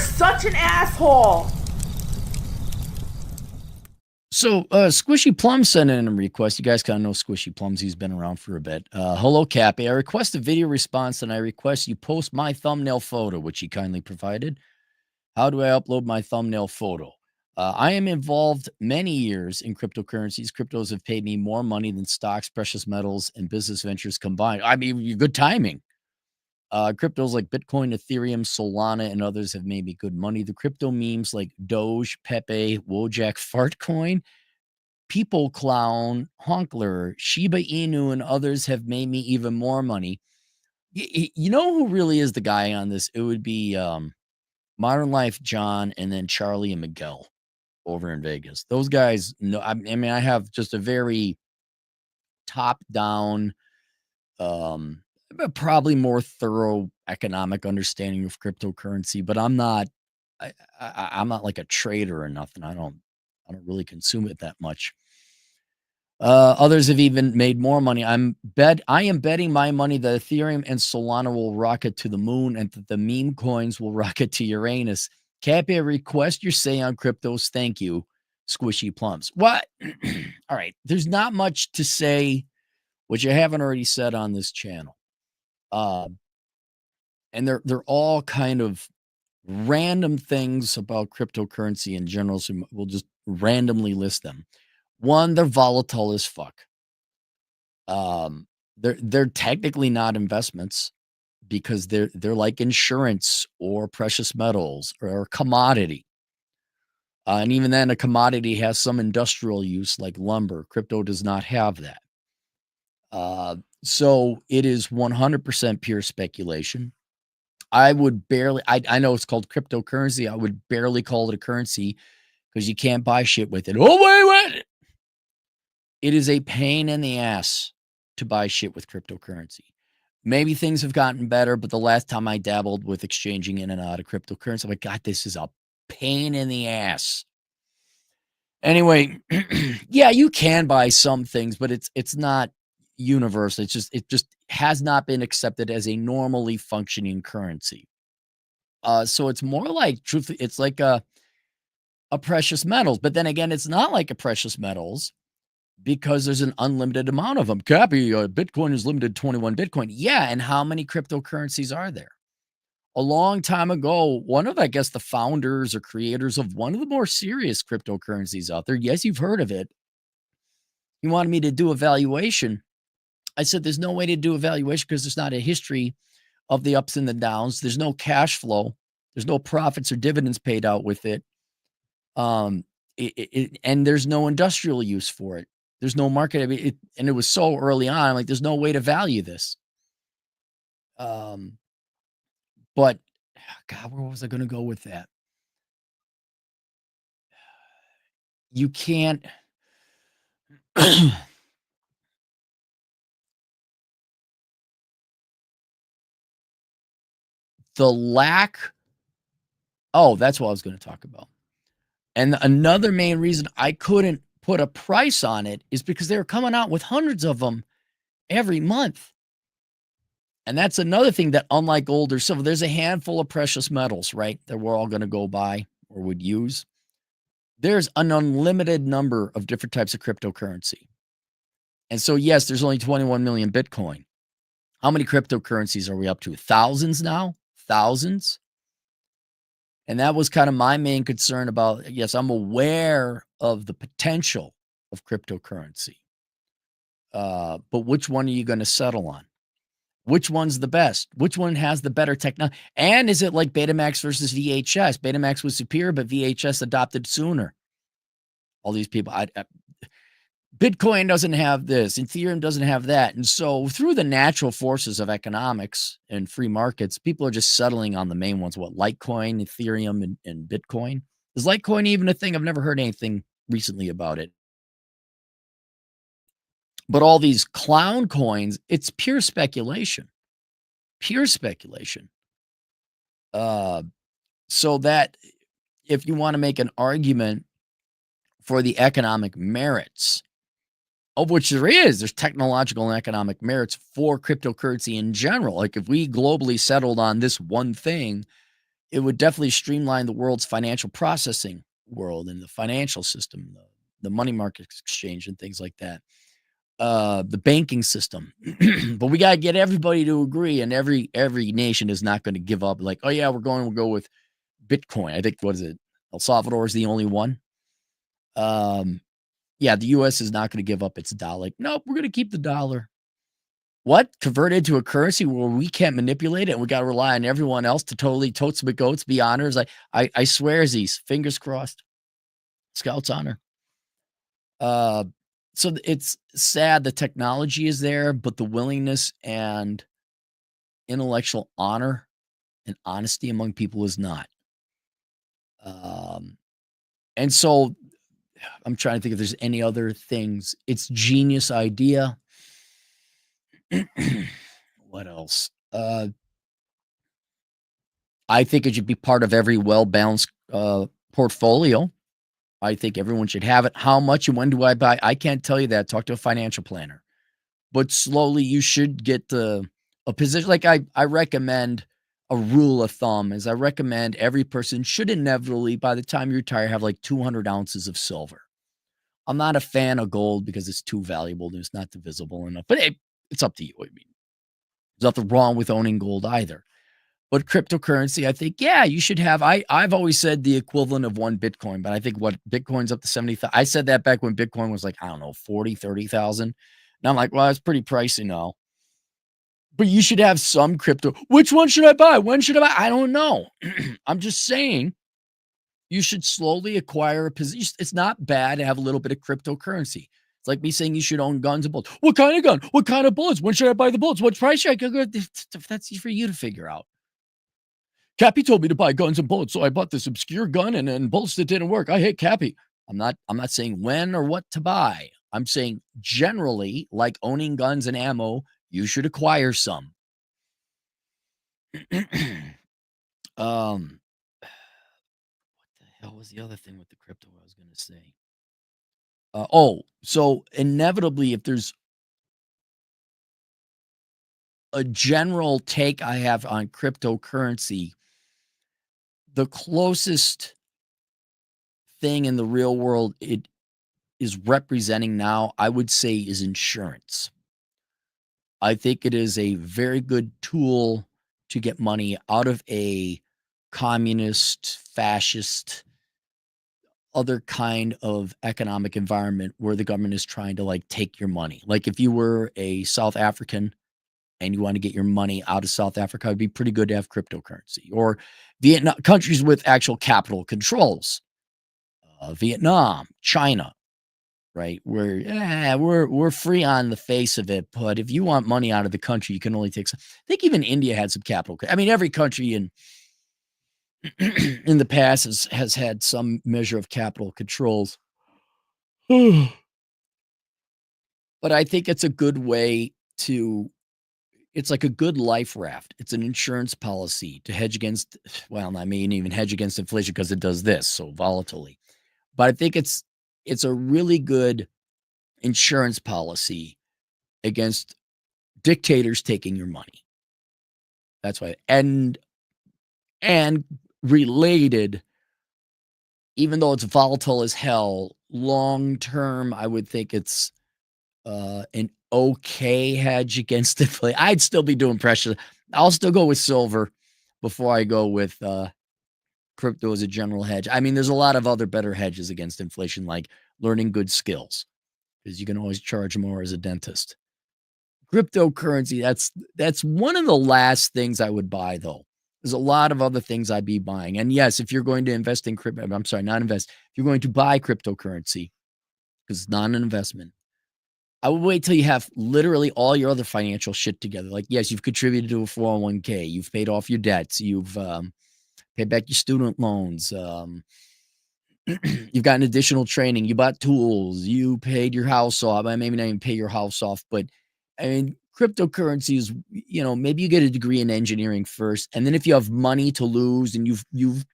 such an asshole. So, Squishy Plum sent in a request. You guys kind of know Squishy Plums. He's been around for a bit. Hello, Cappy. I request a video response, and I request you post my thumbnail photo, which he kindly provided. How do I upload my thumbnail photo? I am involved many years in cryptocurrencies. Cryptos have paid me more money than stocks, precious metals, and business ventures combined. I mean, good timing. Cryptos like Bitcoin, Ethereum, Solana, and others have made me good money. The crypto memes like Doge, Pepe, Wojak, Fartcoin, People Clown, Honkler, Shiba Inu, and others have made me even more money. You know who really is the guy on this? It would be Modern Life John and then Charlie and Miguel over in Vegas. Those guys, no, I mean, I have just a very top-down, probably more thorough economic understanding of cryptocurrency, but I'm not like a trader or nothing. I don't really consume it that much. Others have even made more money. I am betting my money that Ethereum and Solana will rocket to the moon and that the meme coins will rocket to Uranus. Cappy, I request your say on cryptos. Thank you, Squishy Plums. What? All right. There's not much to say, which I haven't already said on this channel. And they're all kind of random things about cryptocurrency in general. So we'll just randomly list them. One, they're volatile as fuck. They're technically not investments because they're like insurance or precious metals or commodity. And even then, a commodity has some industrial use like lumber. Crypto does not have that. So it is 100% pure speculation. I would barely, I know it's called cryptocurrency. I would barely call it a currency because you can't buy shit with it. Oh, wait. It is a pain in the ass to buy shit with cryptocurrency. Maybe things have gotten better, but the last time I dabbled with exchanging in and out of cryptocurrency, I'm like, God, this is a pain in the ass. Anyway, yeah, you can buy some things, but it's not universal. It just has not been accepted as a normally functioning currency. So it's more like, truthfully, it's like a precious metals. But then again, it's not like a precious metals because there's an unlimited amount of them. Cappy, Bitcoin is limited to 21 Bitcoin. Yeah, and how many cryptocurrencies are there? A long time ago, one of, I guess, the founders or creators of one of the more serious cryptocurrencies out there, yes, you've heard of it, he wanted me to do a valuation. I said, there's no way to do a valuation because there's not a history of the ups and the downs. There's no cash flow. There's no profits or dividends paid out with it. And there's no industrial use for it. There's no market. I mean, and it was so early on. I'm like, there's no way to value this. But God, where was I going to go with that? You can't. The lack. Oh, that's what I was going to talk about. And another main reason I couldn't put a price on it is because they were coming out with hundreds of them every month. And that's another thing that, unlike gold or silver, there's a handful of precious metals, right, that we're all going to go buy or would use. There's an unlimited number of different types of cryptocurrency. And so, yes, there's only 21 million Bitcoin. How many cryptocurrencies are we up to? Thousands now? Thousands? And that was kind of my main concern about, yes, I'm aware of the potential of cryptocurrency. But which one are you going to settle on? Which one's the best? Which one has the better technology? And is it like Betamax versus VHS? Betamax was superior, but VHS adopted sooner. All these people, Bitcoin doesn't have this, Ethereum doesn't have that. And so through the natural forces of economics and free markets, people are just settling on the main ones. What, Litecoin, Ethereum, and Bitcoin? Is Litecoin even a thing? I've never heard anything recently about it. But all these clown coins, it's pure speculation. Pure speculation. So that if you want to make an argument for the economic merits, of which there's technological and economic merits for cryptocurrency in general. Like if we globally settled on this one thing, it would definitely streamline the world's financial processing world and the financial system, the money market exchange and things like that. The banking system. But we gotta get everybody to agree, and every nation is not gonna give up like, "Oh, yeah, we'll go with Bitcoin." I think what is it? El Salvador is the only one. Um, yeah, the US is not gonna give up its dollar. Like, "Nope, we're gonna keep the dollar." What? Convert it to a currency where we can't manipulate it, and we gotta rely on everyone else to totally totes my goats, be honors? I swear, these fingers crossed. Scouts honor. Uh, it's sad the technology is there, but the willingness and intellectual honor and honesty among people is not. Um, and so I'm trying to think if there's any other things. It's genius idea. What else? I think it should be part of every well-balanced portfolio. I think everyone should have it. How much and when do I buy? I can't tell you that. Talk to a financial planner. But slowly you should get a position. Like I recommend a rule of thumb is I recommend every person should inevitably, by the time you retire, have like 200 ounces of silver. I'm not a fan of gold because it's too valuable and it's not divisible enough. But hey, it's up to you. I mean, there's nothing wrong with owning gold either. But cryptocurrency, I think, yeah, you should have. I've always said the equivalent of one Bitcoin, but I think what Bitcoin's up to 70,000. I said that back when Bitcoin was like, I don't know, 40, 30,000. Now I'm like, well, it's pretty pricey now. But you should have some crypto. Which one should I buy? When should I buy? I don't know. I'm just saying you should slowly acquire a position. It's not bad to have a little bit of cryptocurrency. It's like me saying you should own guns and bullets. What kind of gun? What kind of bullets? When should I buy the bullets? What price should I go? That's for you to figure out. Cappy told me to buy guns and bullets, so I bought this obscure gun and bullets that didn't work. I hate Cappy. I'm not saying when or what to buy. I'm saying generally, like owning guns and ammo, you should acquire some. What the hell was the other thing with the crypto I was gonna say? So inevitably, if there's a general take I have on cryptocurrency, the closest thing in the real world it is representing now, I would say, is insurance. I think it is a very good tool to get money out of a communist, fascist, other kind of economic environment where the government is trying to like take your money. Like if you were a South African and you want to get your money out of South Africa, it'd be pretty good to have cryptocurrency or Vietnam, countries with actual capital controls, Vietnam, China, right? We're free on the face of it, but if you want money out of the country, you can only take some. I think even India had some capital. I mean, every country in in the past has had some measure of capital controls. But I think it's a good way to it's like a good life raft. It's an insurance policy to hedge against, well, I mean, even hedge against inflation because it does this so volatilely. But I think it's a really good insurance policy against dictators taking your money. That's why. And related, even though it's volatile as hell, long term, I would think it's an okay hedge against inflation. I'd still be doing pressure. I'll still go with silver before I go with crypto as a general hedge. I mean, there's a lot of other better hedges against inflation, like learning good skills, because you can always charge more as a dentist. Cryptocurrency, that's one of the last things I would buy, though. There's a lot of other things I'd be buying. And yes, if you're going to invest in crypto, I'm sorry, not invest. If you're going to buy cryptocurrency, because it's not an investment, I would wait till you have literally all your other financial shit together. Like, yes, you've contributed to a 401k, you've paid off your debts, you've paid back your student loans, you've gotten additional training, you bought tools, you paid your house off. I maybe not even pay your house off, but I mean, cryptocurrency is, maybe you get a degree in engineering first, and then if you have money to lose and you've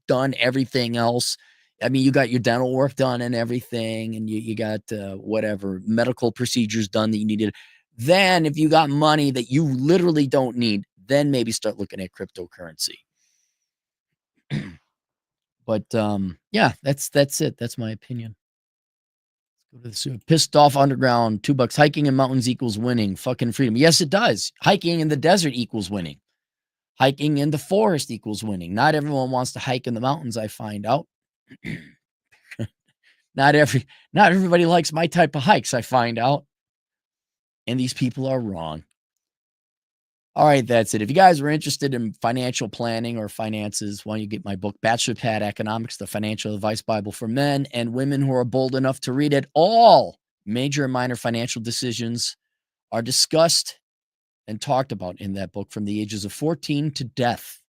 done everything else. I mean, you got your dental work done and everything, and you got whatever medical procedures done that you needed. Then, if you got money that you literally don't need, then maybe start looking at cryptocurrency. But yeah, that's it. That's my opinion. Go to the zoo. Pissed off underground, $2. Hiking in mountains equals winning. Fucking freedom. Yes, it does. Hiking in the desert equals winning. Hiking in the forest equals winning. Not everyone wants to hike in the mountains, I find out. not everybody likes my type of hikes, I find out. And these people are wrong. All right, that's it. If you guys are interested in financial planning or finances, why don't you get my book, Bachelor Pad Economics, the Financial Advice Bible for men and women who are bold enough to read it. All major and minor financial decisions are discussed and talked about in that book from the ages of 14 to death.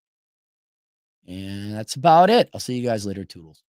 And that's about it. I'll see you guys later, Toodles.